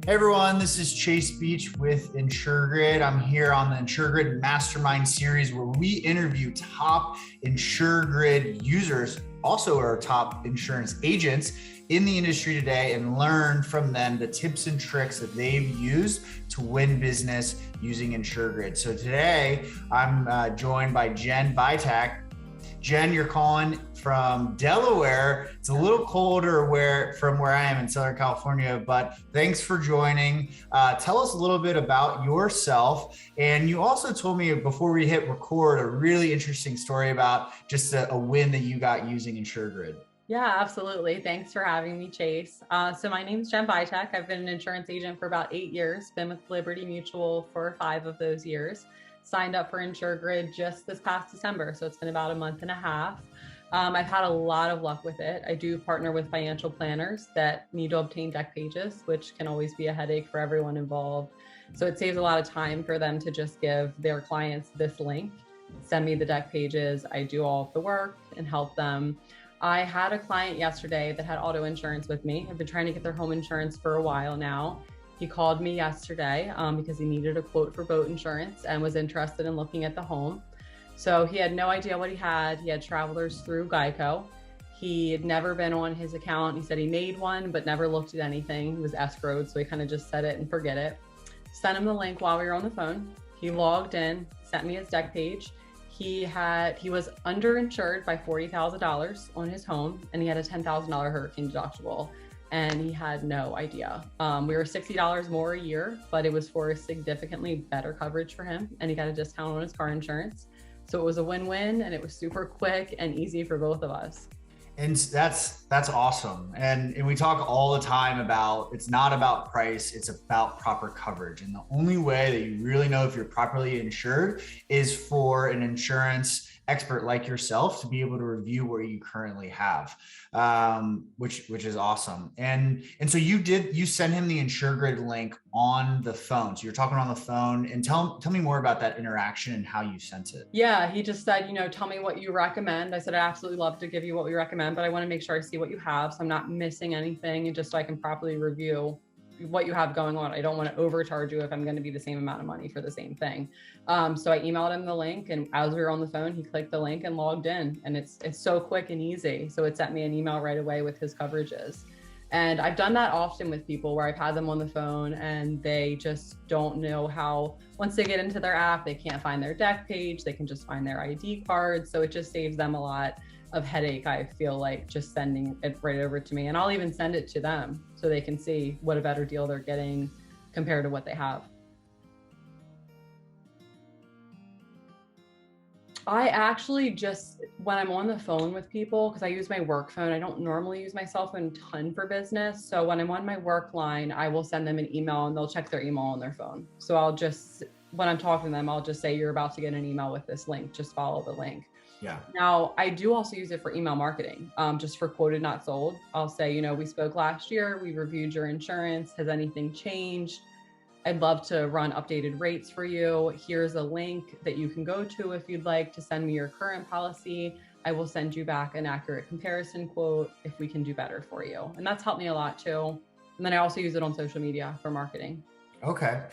Hey everyone, this is Chase Beach with InsurGrid. I'm here on the InsurGrid Mastermind series where we interview top InsurGrid users, also our top insurance agents in the industry today, and learn from them the tips and tricks that they've used to win business using InsurGrid. So today I'm joined by Jen Vitak. Jen, you're calling from Delaware. It's a little colder from where I am in Southern California, but thanks for joining. Tell us a little bit about yourself. And you also told me before we hit record a really interesting story about just a win that you got using InsurGrid. Yeah, absolutely. Thanks for having me, Chase. So my name is Jen Vitak. I've been an insurance agent for about 8 years, been with Liberty Mutual for 5 of those years. Signed up for InsurGrid just this past December, so it's been about a month and a half. I've had a lot of luck with it. I do partner with financial planners that need to obtain deck pages, which can always be a headache for everyone involved. So it saves a lot of time for them to just give their clients this link, send me the deck pages. I do all of the work and help them. I had a client yesterday that had auto insurance with me. I've been trying to get their home insurance for a while now. He called me yesterday because he needed a quote for boat insurance and was interested in looking at the home. So he had no idea what he had. He had Travelers through Geico. He had never been on his account. He said he made one, but never looked at anything. He was escrowed, so he kind of just set it and forget it. Sent him the link while we were on the phone. He logged in, sent me his deck page. He was underinsured by $40,000 on his home, and he had a $10,000 hurricane deductible. And he had no idea. We were $60 more a year, but it was for significantly better coverage for him. And he got a discount on his car insurance. So it was a win-win, and it was super quick and easy for both of us. And that's awesome. And we talk all the time about it's not about price, it's about proper coverage. And the only way that you really know if you're properly insured is for an insurance expert like yourself to be able to review what you currently have, which is awesome. And so you sent him the InsurGrid link on the phone. So you're talking on the phone, and tell me more about that interaction and how you sent it. Yeah, he just said, tell me what you recommend. I said, I absolutely love to give you what we recommend, but I want to make sure I see what you have so I'm not missing anything, and just so I can properly review what you have going on. I don't want to overcharge you if I'm going to be the same amount of money for the same thing. So I emailed him the link, and as we were on the phone, he clicked the link and logged in, and it's so quick and easy. So it sent me an email right away with his coverages. And I've done that often with people where I've had them on the phone and they just don't know how, once they get into their app, they can't find their deck page. They can just find their ID card. So it just saves them a lot of headache, I feel like, just sending it right over to me. And I'll even send it to them so they can see what a better deal they're getting compared to what they have. I actually just, when I'm on the phone with people, because I use my work phone, I don't normally use my cell phone a ton for business. So when I'm on my work line, I will send them an email and they'll check their email on their phone. So I'll just, when I'm talking to them, I'll just say, you're about to get an email with this link, just follow the link. Yeah. Now, I do also use it for email marketing, just for quoted, not sold. I'll say, we spoke last year, we reviewed your insurance. Has anything changed? I'd love to run updated rates for you. Here's a link that you can go to if you'd like to send me your current policy. I will send you back an accurate comparison quote if we can do better for you. And that's helped me a lot too. And then I also use it on social media for marketing. Okay.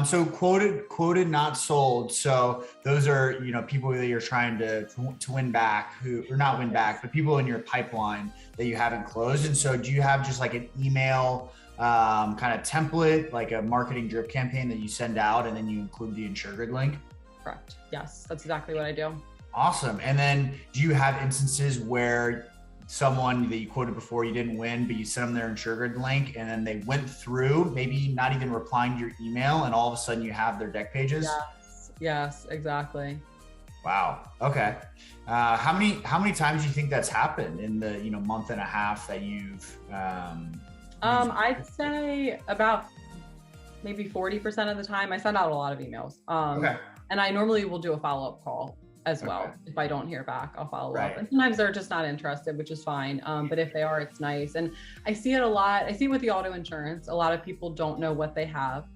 So quoted, not sold. So those are, people that you're trying to win back, or not win back, but people in your pipeline that you haven't closed. And so do you have just like an email kind of template, like a marketing drip campaign that you send out and then you include the InsurGrid link? Correct. Yes, that's exactly what I do. Awesome. And then do you have instances where someone that you quoted before, you didn't win, but you sent them their InsurGrid link and then they went through, maybe not even replying to your email, and all of a sudden you have their deck pages? Yes, exactly. Wow. Okay. How many times do you think that's happened in the month and a half that you've I'd say about maybe 40% of the time. I send out a lot of emails. Okay. And I normally will do a follow-up call as well. Okay. If I don't hear back, I'll follow Right. up. And sometimes they're just not interested, which is fine. But if they are, it's nice. And I see it a lot. I see it with the auto insurance. A lot of people don't know what they have.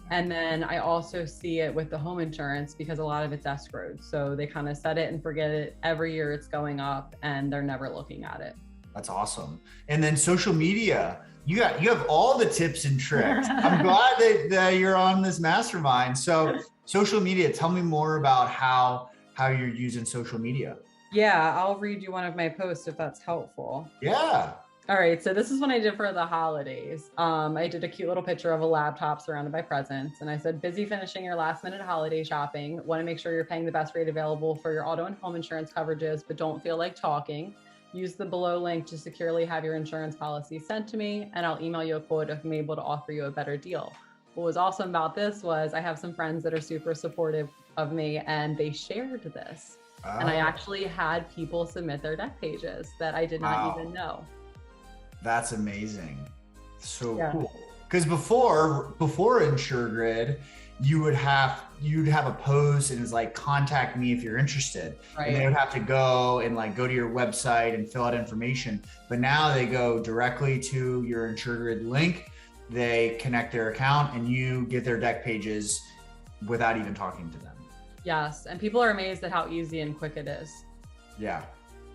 And then I also see it with the home insurance because a lot of it's escrowed. So they kind of set it and forget it. Every year it's going up and they're never looking at it. That's awesome. And then social media, you have all the tips and tricks. I'm glad that you're on this mastermind. So social media, tell me more about how you're using social media. Yeah, I'll read you one of my posts if that's helpful. Yeah. All right, so this is what I did for the holidays. I did a cute little picture of a laptop surrounded by presents, and I said, busy finishing your last minute holiday shopping. Want to make sure you're paying the best rate available for your auto and home insurance coverages, but don't feel like talking. Use the below link to securely have your insurance policy sent to me, and I'll email you a quote if I'm able to offer you a better deal. What was awesome about this was I have some friends that are super supportive of me, and they shared this. And I actually had people submit their deck pages that I did not even know. That's amazing. So cool. Because before InsurGrid, you'd have a post and it's like, contact me if you're interested. Right. And they would have to go and like go to your website and fill out information. But now they go directly to your InsurGrid link. They connect their account and you get their deck pages without even talking to them. Yes. And people are amazed at how easy and quick it is. Yeah.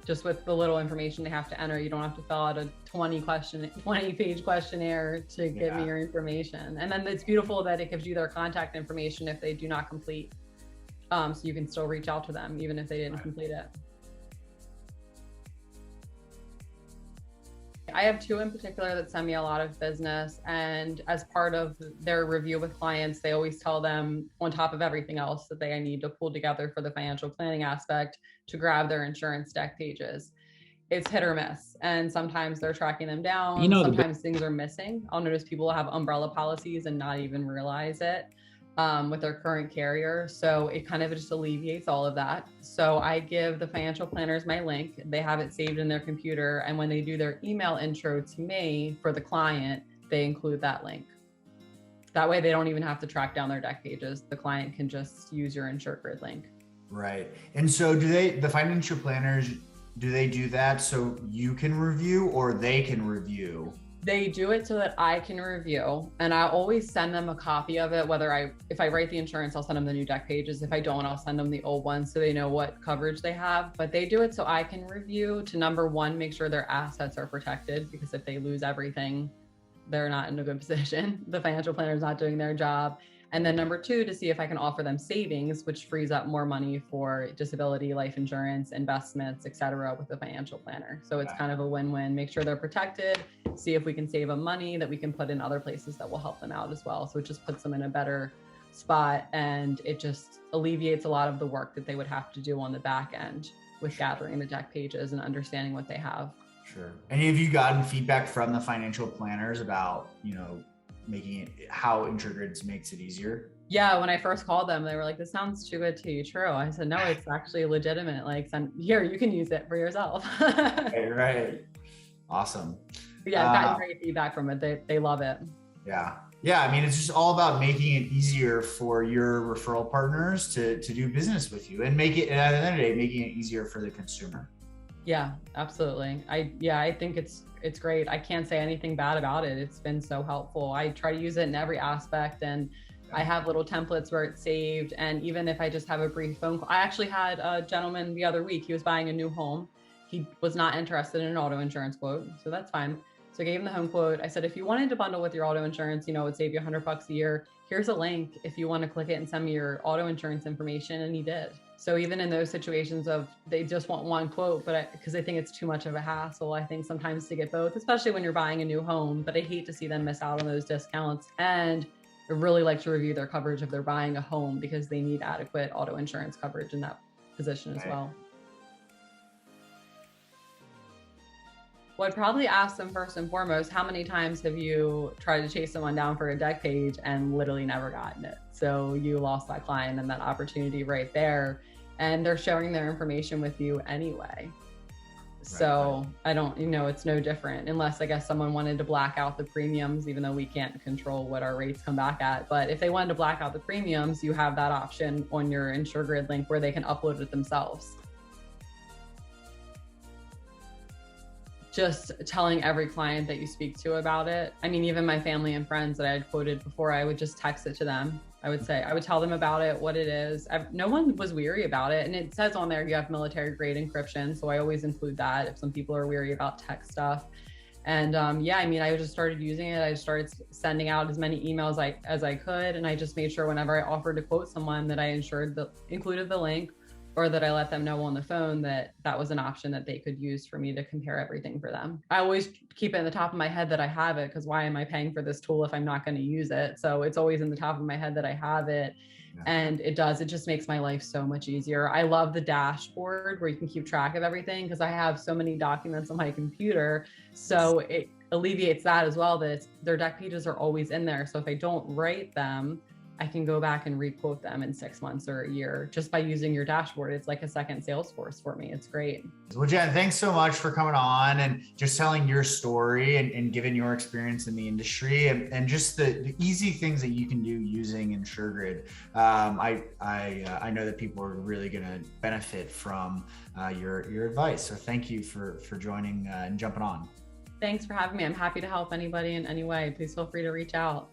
Just with the little information they have to enter. You don't have to fill out a 20-page questionnaire to give me your information. And then it's beautiful that it gives you their contact information if they do not complete. So you can still reach out to them even if they didn't complete it. I have two in particular that send me a lot of business, and as part of their review with clients, they always tell them, on top of everything else that they need to pull together for the financial planning aspect, to grab their insurance deck pages. It's hit or miss, and sometimes they're tracking them down. Sometimes things are missing. I'll notice people have umbrella policies and not even realize it with their current carrier. So it kind of just alleviates all of that. So I give the financial planners my link. They have it saved in their computer. And when they do their email intro to me for the client, they include that link. That way they don't even have to track down their deck pages. The client can just use your InsurGrid link. Right. And so the financial planners, do they do that so you can review or they can review? They do it so that I can review, and I always send them a copy of it. If I write the insurance, I'll send them the new deck pages. If I don't, I'll send them the old ones so they know what coverage they have. But they do it so I can review to, number one, make sure their assets are protected, because if they lose everything, they're not in a good position. The financial planner is not doing their job. And then number two, to see if I can offer them savings, which frees up more money for disability, life insurance, investments, et cetera, with the financial planner. So it's kind of a win-win. Make sure they're protected, see if we can save them money that we can put in other places that will help them out as well. So it just puts them in a better spot, and it just alleviates a lot of the work that they would have to do on the back end with gathering the deck pages and understanding what they have. Sure. And have you gotten feedback from the financial planners about, making it, how InsurGrid makes it easier? Yeah, when I first called them, they were like, this sounds too good to be true. I said, no, it's actually legitimate. Like, here, you can use it for yourself. Right. Awesome. Yeah, I've gotten great feedback from it. They love it. Yeah. Yeah. I mean, it's just all about making it easier for your referral partners to do business with you, and at the end of the day, making it easier for the consumer. Yeah, absolutely. I think it's great. I can't say anything bad about it. It's been so helpful. I try to use it in every aspect, and I have little templates where it's saved. And even if I just have a brief phone call, I actually had a gentleman the other week, he was buying a new home. He was not interested in an auto insurance quote, so that's fine. So I gave him the home quote. I said, if you wanted to bundle with your auto insurance, it would save you $100 a year. Here's a link if you want to click it and send me your auto insurance information. And he did. So even in those situations of they just want one quote, but because I think it's too much of a hassle, I think sometimes to get both, especially when you're buying a new home, but I hate to see them miss out on those discounts. And I really like to review their coverage if they're buying a home, because they need adequate auto insurance coverage in that position as well. Well, I'd probably ask them first and foremost, how many times have you tried to chase someone down for a deck page and literally never gotten it? So you lost that client and that opportunity right there, and they're sharing their information with you anyway. So I don't, it's no different, unless I guess someone wanted to black out the premiums, even though we can't control what our rates come back at. But if they wanted to black out the premiums, you have that option on your InsurGrid link where they can upload it themselves. Just telling every client that you speak to about it. I mean, even my family and friends that I had quoted before, I would just text it to them. I would tell them about it, what it is. No one was weary about it. And it says on there, you have military grade encryption. So I always include that if some people are weary about tech stuff. And yeah, I mean, I just started using it. I started sending out as many emails as I could. And I just made sure whenever I offered to quote someone that I included the link, or that I let them know on the phone that that was an option that they could use for me to compare everything for them. I always keep it in the top of my head that I have it, because why am I paying for this tool if I'm not going to use it? So it's always in the top of my head that I have it. Yeah. And it just makes my life so much easier. I love the dashboard where you can keep track of everything, because I have so many documents on my computer. So it alleviates that as well, that their deck pages are always in there. So if I don't write them, I can go back and requote them in 6 months or a year just by using your dashboard. It's like a second Salesforce for me. It's great. Well, Jen, thanks so much for coming on and just telling your story and giving your experience in the industry and just the easy things that you can do using InsurGrid. I know that people are really going to benefit from your advice. So thank you for joining and jumping on. Thanks for having me. I'm happy to help anybody in any way. Please feel free to reach out.